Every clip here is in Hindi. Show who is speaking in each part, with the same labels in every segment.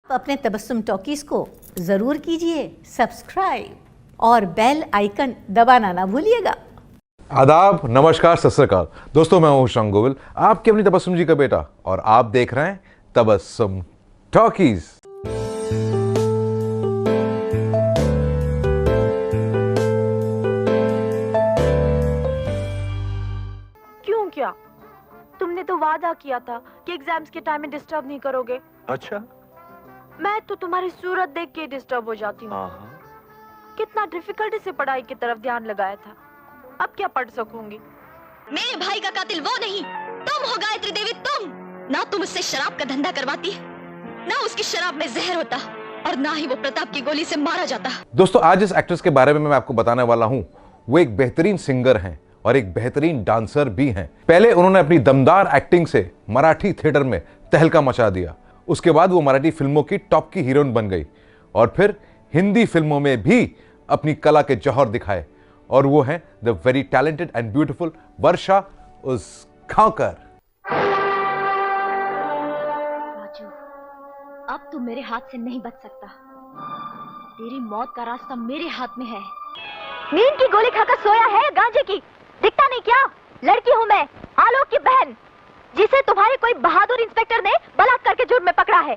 Speaker 1: अपने तबस्सुम टॉकीज को जरूर कीजिए सब्सक्राइब और बेल आइकन दबाना ना भूलिएगा।
Speaker 2: आदाब, नमस्कार, सत श्री अकाल। दोस्तों, मैं हूं शंग गोविल, आपकी अपनी तबस्सुम जी का बेटा, और आप देख रहे हैं तबस्सुम टॉकीज।
Speaker 3: क्यों? क्या तुमने तो वादा किया था कि एग्जाम्स के टाइम में डिस्टर्ब नहीं करोगे।
Speaker 4: अच्छा,
Speaker 3: मैं तो तुम्हारी सूरत देख के डिस्टर्ब हो जाती हूँ। कितना डिफिकल्टी से पढ़ाई की तरफ ध्यान लगाया था, अब क्या पढ़ सकूंगी।
Speaker 5: मेरे भाई का कातिल वो नहीं, तुम हो गायत्री देवी, तुम। ना तुम उससे शराब का धंधा करवाती, ना उसकी शराब में जहर होता, और ना ही वो प्रताप की गोली से मारा जाता।
Speaker 2: दोस्तों, आज जिस एक्ट्रेस के बारे में मैं आपको बताने वाला हूं, वो एक बेहतरीन सिंगर हैं और एक बेहतरीन डांसर भी हैं। पहले उन्होंने अपनी दमदार एक्टिंग से मराठी थिएटर में तहलका मचा दिया। उसके बाद वो मराठी फिल्मों की टॉप की हीरोइन बन गई और फिर हिंदी फिल्मों में भी अपनी कला के जौहर दिखाए, और वो हैं the very talented and beautiful Varsha Usgaonkar.
Speaker 5: Raju, अब तू मेरे हाथ से नहीं बच सकता। तेरी मौत का रास्ता मेरे हाथ में है। नींद की गोली खाकर सोया है गांजे की, दिखता नहीं क्या? लड़की हूँ मैं, आलोक की बहन, जिसे तुम्हारे कोई बहादुर इंस्पेक्टर ने बलात्कार के जुर्म में पकड़ा है।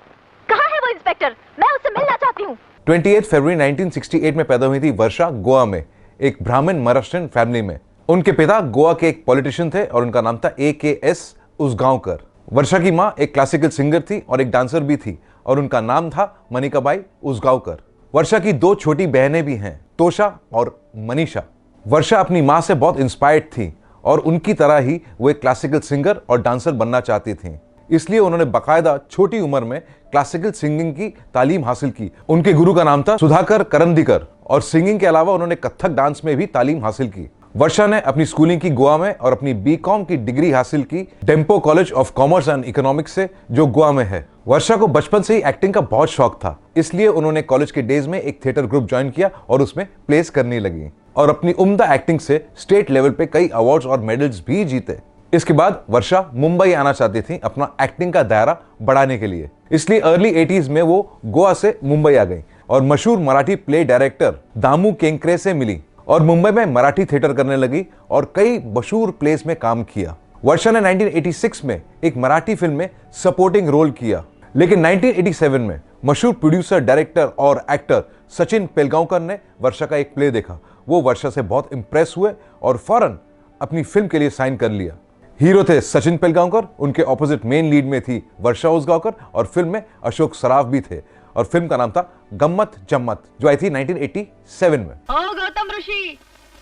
Speaker 5: कहाँ है वो इंस्पेक्टर? मैं उससे मिलना चाहती हूँ।
Speaker 2: 28 फरवरी 1968 में पैदा हुई थी वर्षा गोवा में, एक ब्राह्मण महाराष्ट्रियन फैमिली में। उनके पिता गोवा के एक पॉलिटिशियन थे और उनका नाम था AKS उसगांवकर। वर्षा की माँ एक क्लासिकल सिंगर थी और एक डांसर भी थी, और उनका नाम था मनिकाबाई उसगांवकर। वर्षा की दो छोटी बहनें भी हैं, तोषा और मनीषा। वर्षा अपनी माँ से बहुत इंस्पायर्ड थी और उनकी तरह ही वो एक क्लासिकल सिंगर और डांसर बनना चाहती थी। इसलिए उन्होंने बाकायदा छोटी उम्र में क्लासिकल सिंगिंग की तालीम हासिल की। उनके गुरु का नाम था सुधाकर करंदीकर, और सिंगिंग के अलावा उन्होंने कथक डांस में भी तालीम हासिल की। वर्षा ने अपनी स्कूलिंग की गोवा में और अपनी BCom की डिग्री हासिल की Dempo college of commerce and economics से, जो गोवा में है। वर्षा को बचपन से ही एक्टिंग का बहुत शौक था, इसलिए उन्होंने कॉलेज के डेज में एक थिएटर ग्रुप ज्वाइन किया और उसमें प्लेस करने लगी, और अपनी उम्दा एक्टिंग से स्टेट लेवल पे कई अवार्ड्स और मेडल्स भी जीते। इसके बाद वर्षा मुंबई आना चाहती थी अपना एक्टिंग का दायरा बढ़ाने के लिए, इसलिए अर्ली 80s में वो गोवा से मुंबई आ गई और मशहूर मराठी प्ले डायरेक्टर दामू केंकरे से मिली और मुंबई में मराठी थिएटर करने लगी और कई मशहूर प्लेस में काम किया। वर्षा ने 1986 में एक मराठी फिल्म में सपोर्टिंग रोल किया, लेकिन 1987 में मशहूर प्रोड्यूसर, डायरेक्टर और एक्टर सचिन पेलगांवकर ने वर्षा का एक प्ले देखा। वो वर्षा से बहुत इंप्रेस हुए और फौरन अपनी फिल्म के लिए साइन कर लिया। हीरो थे सचिन पेलगांवकर, उनके ऑपोजिट मेन लीड में थी वर्षा उसगांवकर, और फिल्म में अशोक सराफ भी थे, और फिल्म का नाम था गम्मत जम्मत, जो आई थी 1987 में।
Speaker 3: गौतम ऋषी,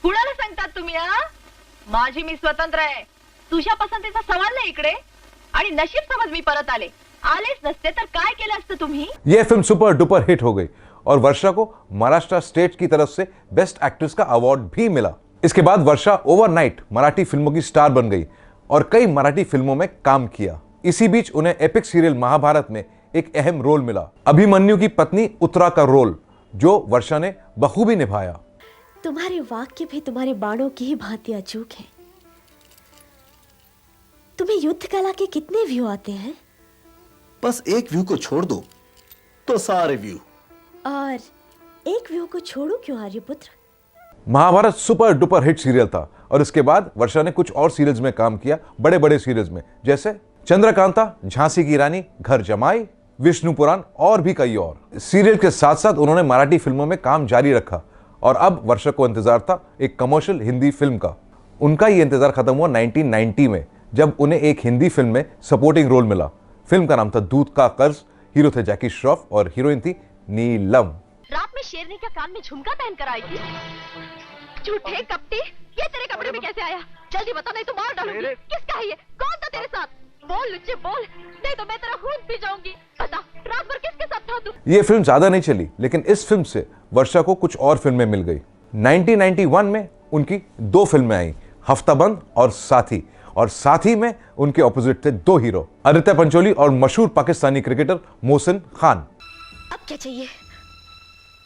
Speaker 3: कुणाला सांगतात तुम्ही? माझी मी स्वतंत्र आहे, तुझ्या पसंतीचा सवाल नाही इकडे, आणि नशीब समज मी परत आलेच नसते तर काय केलं असतं तुम्ही?
Speaker 2: यह फिल्म सुपर डुपर हिट हो गई और वर्षा को महाराष्ट्र स्टेट की तरफ से बेस्ट एक्ट्रेस का अवार्ड भी मिला। इसके बाद वर्षा ओवरनाइट मराठी फिल्मों की स्टार बन गई और कई मराठी फिल्मों में काम किया। इसी बीच उन्हें एपिक सीरियल महाभारत में एक अहम रोल मिला, अभिमन्यु की पत्नी उत्तरा का रोल, जो वर्षा ने बखूबी निभाया।
Speaker 6: तुम्हारे वाक्य भी तुम्हारे बाणों की ही भांति अचूक हैं। तुम्हें युद्ध कला के कितने व्यू आते हैं?
Speaker 4: बस एक व्यू को छोड़ दो तो सारे व्यू।
Speaker 6: और एक व्यू को छोड़ो क्यों आर्यपुत्र?
Speaker 2: Mahabharat super duper hit serial था, और इसके बाद वर्षा ने कुछ और सीरियल्स में काम किया, बड़े बड़े सीरियल्स में, जैसे चंद्रकांता, झांसी की रानी, घर जमाई, विष्णु पुराण और भी कई और। सीरियल के साथ साथ उन्होंने मराठी फिल्मों में काम जारी रखा, और अब वर्षा को इंतजार था एक कमर्शियल हिंदी फिल्म का। उनका ये इंतजार खत्म हुआ 1990 में, जब उन्हें एक हिंदी फिल्म में सपोर्टिंग रोल मिला। फिल्म का नाम था दूध का कर्ज, हीरो थे जैकी श्रॉफ और हीरोइन थी नीलम।
Speaker 5: रात में शेरनी का कान में झुमका पहन कर आई थी। झूठे कपटी, ये तेरे कपड़े में कैसे आया? जल्दी बता, नहीं तो मार डालूंगी। किसका है ये? कौन था तेरे साथ? बोल लुच्चे बोल, नहीं तो मैं तेरा खून पी जाऊंगी। बता, रात भर किसके साथ था तू?
Speaker 2: ये फिल्म ज्यादा नहीं चली, लेकिन इस फिल्म से वर्षा को कुछ और फिल्में मिल गई। 1991 में उनकी दो फिल्में आई, हफ्ताबंद और साथी, और साथी में उनके ऑपोजिट थे दो हीरो, आदित्य पंचोली और मशहूर पाकिस्तानी क्रिकेटर मोहसिन खान।
Speaker 5: अब क्या चाहिए?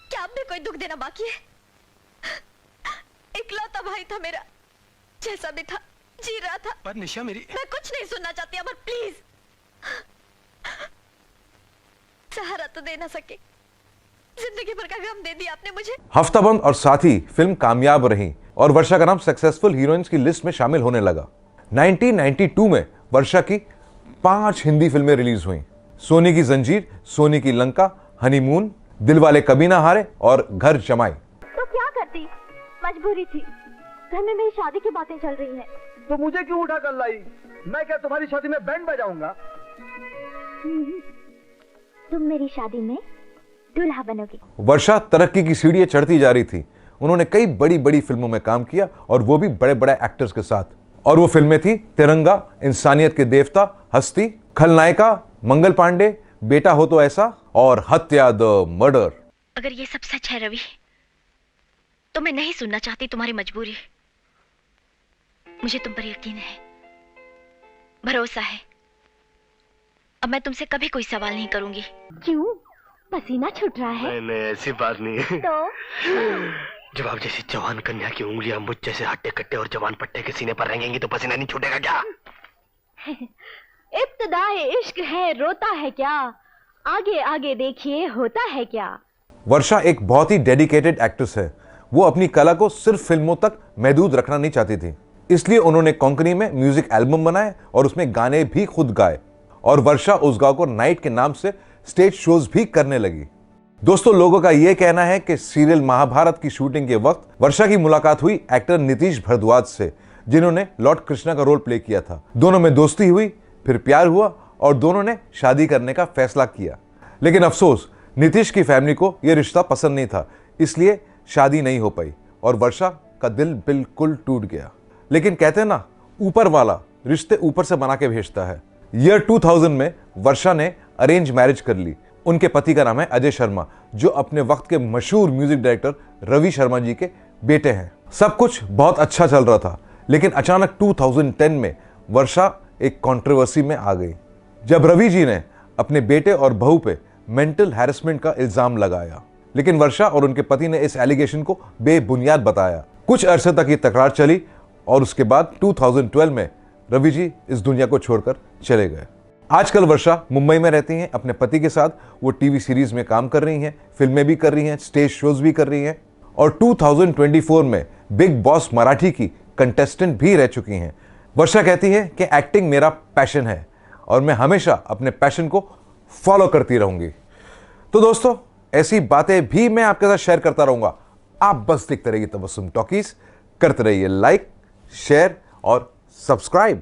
Speaker 5: क्या अब भी कोई दुख देना बाकी है? इकलौता भाई था मेरा, जैसा भी था जी रहा था।
Speaker 4: पर निशा मेरी,
Speaker 5: मैं कुछ नहीं सुनना चाहती, अमर प्लीज। सहारा तो दे ना सके, जिंदगी भर का गम दे दिया आपने मुझे।
Speaker 2: हफ्ताबंद और साथ ही फिल्म कामयाब रही और वर्षा का नाम सक्सेसफुल हीरोइंस की लिस्ट में शामिल होने लगा। 1992 में वर्षा की 5 हिंदी फिल्में रिलीज हुई। सोनी की जंजीर, सोनी की लंका, हनीमून, दिलवाले कभी ना हारे और घर जमाई।
Speaker 5: तो क्या करती, मजबूरी थी। घर में मेरी शादी की बातें चल रही हैं।
Speaker 7: तो मुझे क्यों उठा कर लाई? मैं क्या तुम्हारी शादी में बैंड बजाऊंगा?
Speaker 5: तुम मेरी शादी में दूल्हा बनोगे।
Speaker 2: वर्षा तरक्की की सीढ़ियां चढ़ती जा रही थी। उन्होंने कई बड़ी बड़ी फिल्मों में काम किया और वो भी बड़े बड़े एक्टर्स के साथ। और वो फिल्में थी तिरंगा, इंसानियत के देवता, हस्ती, खलनायिका, मंगल पांडे, बेटा हो तो ऐसा और हत्या द मर्डर।
Speaker 5: अगर ये सब सच है रवि, तो मैं नहीं सुनना चाहती तुम्हारी मजबूरी। मुझे तुम पर यकीन है, भरोसा है। अब मैं तुमसे कभी कोई सवाल नहीं करूंगी। क्यों? पसीना छूट रहा है?
Speaker 8: नहीं, ऐसी बात नहीं है।
Speaker 5: तो
Speaker 8: जब आप जैसी जवान कन्या की उंगलियां मुझ जैसे हट्टे कट्टे और जवान पट्टे के सीने पर रहेंगी तो पसीना नहीं छूटेगा क्या?
Speaker 5: इब्तिदाए इश्क है, रोता है क्या? आगे आगे देखिए होता है क्या?
Speaker 2: वर्षा एक बहुत ही डेडिकेटेड एक्ट्रेस है। वो अपनी कला को सिर्फ फिल्मों तक महदूद रखना नहीं चाहती थी, इसलिए उन्होंने कोंकणी में म्यूजिक एल्बम बनाए और उसमें गाने भी खुद गाए। और वर्षा उस गांव को नाइट के नाम से स्टेज शोज भी करने लगी। दोस्तों, लोगों का यह कहना है कि सीरियल महाभारत की शूटिंग के वक्त वर्षा की मुलाकात हुई एक्टर नीतीश भारद्वाज से, जिन्होंने लॉर्ड कृष्णा का रोल प्ले किया था। दोनों में दोस्ती हुई, फिर प्यार हुआ और दोनों ने शादी करने का फैसला किया। लेकिन अफसोस, नीतीश की फैमिली को यह रिश्ता पसंद नहीं था, इसलिए शादी नहीं हो पाई और वर्षा का दिल बिल्कुल टूट गया। लेकिन कहते हैं ना, ऊपर वाला रिश्ते ऊपर से बना के भेजता है। ईयर 2000 में वर्षा ने अरेंज मैरिज कर ली। उनके पति का नाम है अजय शर्मा, जो अपने वक्त के मशहूर म्यूजिक डायरेक्टर रवि शर्मा जी के बेटे हैं। सब कुछ बहुत अच्छा चल रहा था, लेकिन अचानक 2010 में वर्षा एक कंट्रोवर्सी में आ गई, जब रवि जी ने अपने बेटे और बहू पे मेंटल हैरेसमेंट का इल्जाम लगाया। लेकिन वर्षा और उनके पति ने इस एलिगेशन को बेबुनियाद बताया। कुछ अरसे तक ये तकरार चली और उसके बाद 2012 में रवि जी इस दुनिया को छोड़कर चले गए। आजकल वर्षा मुंबई में रहती हैं अपने पति के साथ। वो टीवी सीरीज में काम कर रही हैं, फिल्में भी कर रही हैं, स्टेज शोज भी कर रही हैं और 2024 में बिग बॉस मराठी की कंटेस्टेंट भी रह चुकी हैं। वर्षा कहती है कि एक्टिंग मेरा पैशन है और मैं हमेशा अपने पैशन को फॉलो करती रहूंगी। तो दोस्तों, ऐसी बातें भी मैं आपके साथ शेयर करता रहूंगा। आप बस देखते रहिए तबस्सुम टॉकीज, करते रहिए लाइक, शेयर और सब्सक्राइब।